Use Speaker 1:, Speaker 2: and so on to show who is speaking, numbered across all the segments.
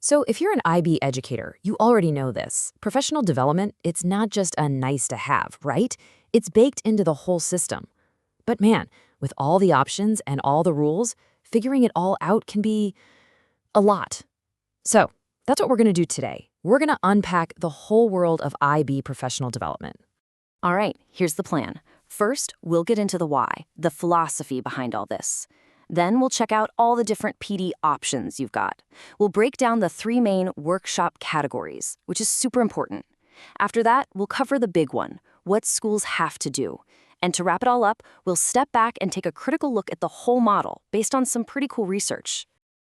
Speaker 1: So if you're an IB educator, you already know this. Professional development, it's not just a nice to have, right? It's baked into the whole system. But man, with all the options and all the rules, figuring it all out can be a lot. So that's what we're going to do today. We're going to unpack the whole world of IB professional development.
Speaker 2: All right, here's the plan. First, we'll get into the why, the philosophy behind all this. Then we'll check out all the different PD options you've got. We'll break down the three main workshop categories, which is super important. After that, we'll cover the big one, what schools have to do. And to wrap it all up, we'll step back and take a critical look at the whole model based on some pretty cool research.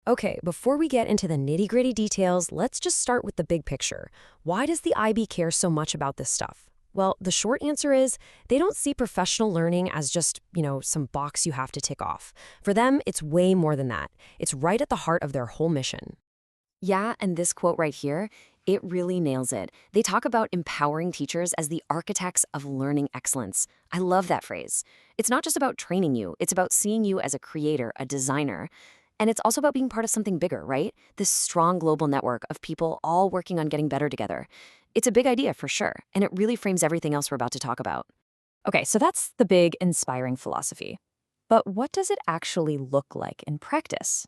Speaker 1: Okay, before we get into the nitty-gritty details, let's just start with the big picture. Why does the IB care so much about this stuff? Well, the short answer is they don't see professional learning as just, some box you have to tick off. For them, it's way more than that. It's right at the heart of their whole mission.
Speaker 2: Yeah, and this quote right here, it really nails it. They talk about empowering teachers as the architects of learning excellence. I love that phrase. It's not just about training you, it's about seeing you as a creator, a designer. And it's also about being part of something bigger, right? This strong global network of people all working on getting better together. It's a big idea for sure, and it really frames everything else we're about to talk about.
Speaker 3: Okay, so that's the big, inspiring philosophy. But what does it actually look like in practice?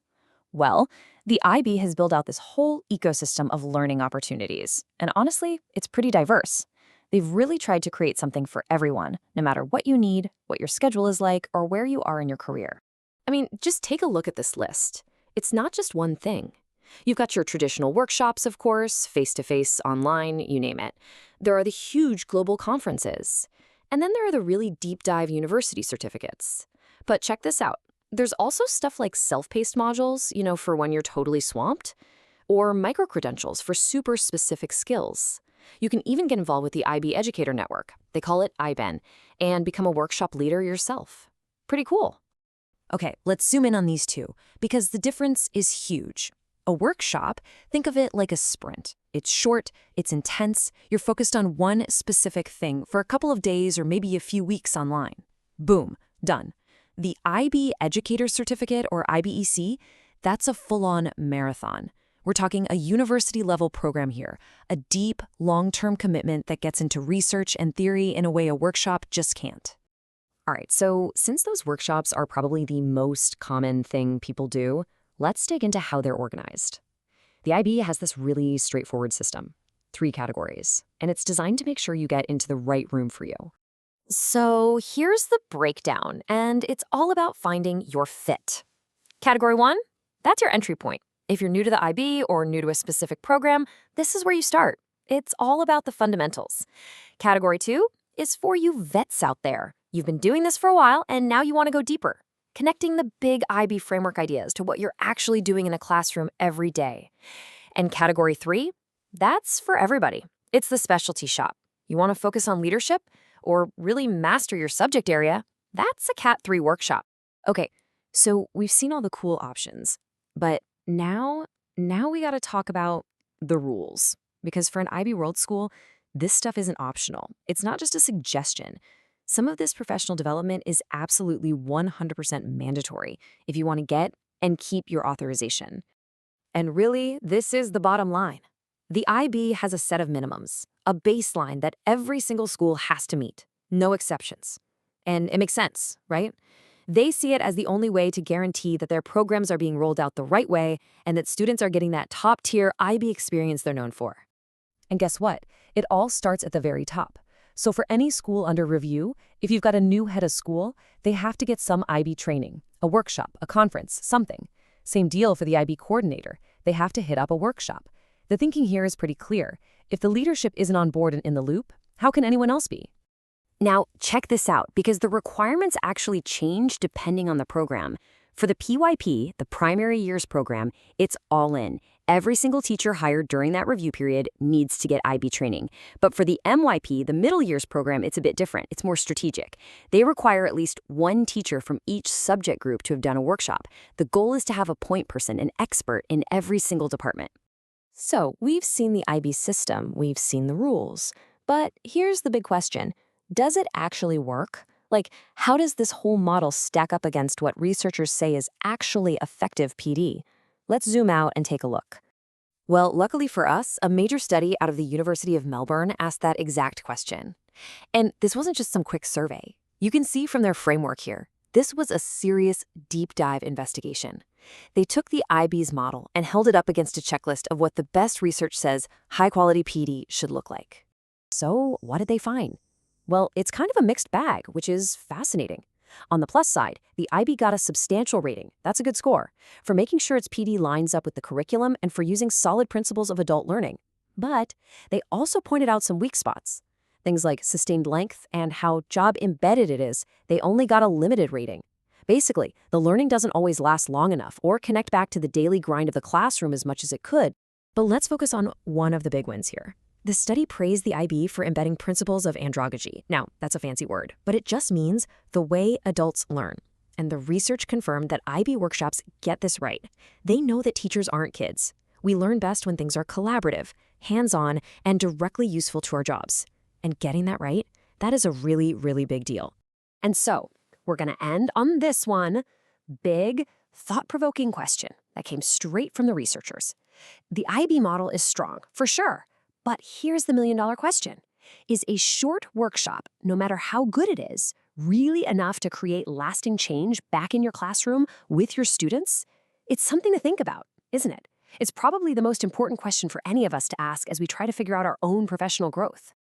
Speaker 3: Well, the IB has built out this whole ecosystem of learning opportunities, and honestly, it's pretty diverse. They've really tried to create something for everyone, no matter what you need, what your schedule is like, or where you are in your career.
Speaker 1: I mean, just take a look at this list. It's not just one thing. You've got your traditional workshops, of course, face-to-face, online, you name it. There are the huge global conferences. And then there are the really deep dive university certificates. But check this out. There's also stuff like self-paced modules, for when you're totally swamped, or micro-credentials for super specific skills. You can even get involved with the IB Educator Network, they call it IB1A, and become a workshop leader yourself. Pretty cool. Okay, let's zoom in on these two, because the difference is huge. A workshop, think of it like a sprint. It's short, it's intense, you're focused on one specific thing for a couple of days or maybe a few weeks online. Boom, done. The IB Educator Certificate, or IBEC, that's a full-on marathon. We're talking a university-level program here, a deep, long-term commitment that gets into research and theory in a way a workshop just can't. All right, so since those workshops are probably the most common thing people do, let's dig into how they're organized. The IB has this really straightforward system, 3 categories, and it's designed to make sure you get into the right room for you. So here's the breakdown, and it's all about finding your fit. Category 1, that's your entry point. If you're new to the IB or new to a specific program, this is where you start. It's all about the fundamentals. Category 2 is for you vets out there. You've been doing this for a while, and now you want to go deeper, connecting the big IB framework ideas to what you're actually doing in a classroom every day. And Category 3, that's for everybody. It's the specialty shop. You want to focus on leadership or really master your subject area? That's a Cat 3 workshop. Okay, so we've seen all the cool options, but now we got to talk about the rules. Because for an IB World School, this stuff isn't optional. It's not just a suggestion. Some of this professional development is absolutely 100% mandatory if you want to get and keep your authorization. And really, this is the bottom line. The IB has a set of minimums, a baseline that every single school has to meet, no exceptions. And it makes sense, right? They see it as the only way to guarantee that their programs are being rolled out the right way and that students are getting that top-tier IB experience they're known for. And guess what? It all starts at the very top. So for any school under review, if you've got a new head of school, they have to get some IB training, a workshop, a conference, something. Same deal for the IB coordinator. They have to hit up a workshop. The thinking here is pretty clear. If the leadership isn't on board and in the loop, how can anyone else be?
Speaker 2: Now, check this out, because the requirements actually change depending on the program. For the PYP, the primary years program, it's all in. Every single teacher hired during that review period needs to get IB training. But for the MYP, the middle years program, it's a bit different. It's more strategic. They require at least one teacher from each subject group to have done a workshop. The goal is to have a point person, an expert in every single department.
Speaker 1: So we've seen the IB system, we've seen the rules. But here's the big question. Does it actually work? Like, how does this whole model stack up against what researchers say is actually effective PD? Let's zoom out and take a look.
Speaker 2: Well, luckily for us, a major study out of the University of Melbourne asked that exact question. And this wasn't just some quick survey. You can see from their framework here, this was a serious, deep dive investigation. They took the IB's model and held it up against a checklist of what the best research says high-quality PD should look like. So, what did they find? Well, it's kind of a mixed bag, which is fascinating. On the plus side, the IB got a substantial rating. That's a good score for making sure its PD lines up with the curriculum and for using solid principles of adult learning. But they also pointed out some weak spots. Things like sustained length and how job embedded it is, they only got a limited rating. Basically, the learning doesn't always last long enough or connect back to the daily grind of the classroom as much as it could. But let's focus on one of the big wins here. The study praised the IB for embedding principles of andragogy. Now, that's a fancy word, but it just means the way adults learn. And the research confirmed that IB workshops get this right. They know that teachers aren't kids. We learn best when things are collaborative, hands-on, and directly useful to our jobs. And getting that right, that is a really, really big deal. And so, we're going to end on this one big, thought-provoking question that came straight from the researchers. The IB model is strong, for sure. But here's the million-dollar question. Is a short workshop, no matter how good it is, really enough to create lasting change back in your classroom with your students? It's something to think about, isn't it? It's probably the most important question for any of us to ask as we try to figure out our own professional growth.